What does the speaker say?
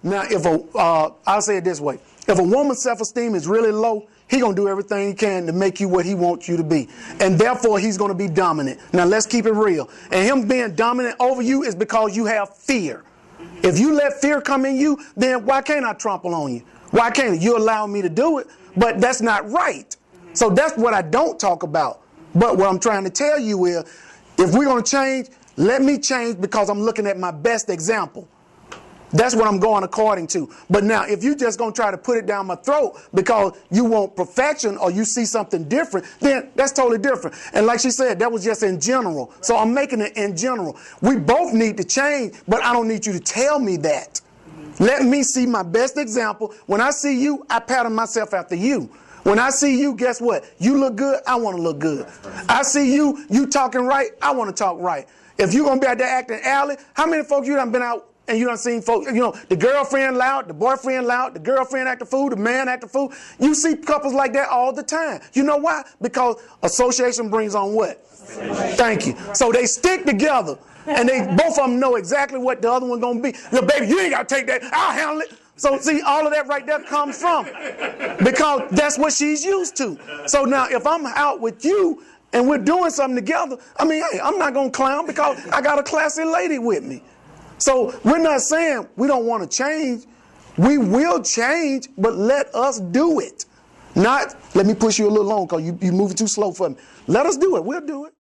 Now, if I'll say it this way. If a woman's self-esteem is really low, he's going to do everything he can to make you what he wants you to be. And therefore, he's going to be dominant. Now, let's keep it real. And him being dominant over you is because you have fear. If you let fear come in you, then why can't I trample on you? Why can't you allow me to do it? But that's not right. So that's what I don't talk about. But what I'm trying to tell you is, if we're going to change, let me change because I'm looking at my best example. That's what I'm going according to. But now, if you're just going to try to put it down my throat because you want perfection or you see something different, then that's totally different. And like she said, that was just in general. So I'm making it in general. We both need to change, but I don't need you to tell me that. Let me see my best example. When I see you, I pattern myself after you. When I see you, guess what? You look good, I want to look good. I see you talking right, I want to talk right. If you're going to be out there acting alley, how many folks you done been out and you done seen folks, you know, the girlfriend loud, the boyfriend loud, the girlfriend act the fool, the man act the fool. You see couples like that all the time. You know why? Because association brings on what? Thank you. So they stick together, and they both of them know exactly what the other one's going to be. Look, baby, you ain't got to take that. I'll handle it. So see, all of that right there comes from, because that's what she's used to. So now if I'm out with you and we're doing something together, I mean, hey, I'm not going to clown because I got a classy lady with me. So we're not saying we don't want to change. We will change, but let us do it. Not, let me push you a little long because you're moving too slow for me. Let us do it. We'll do it.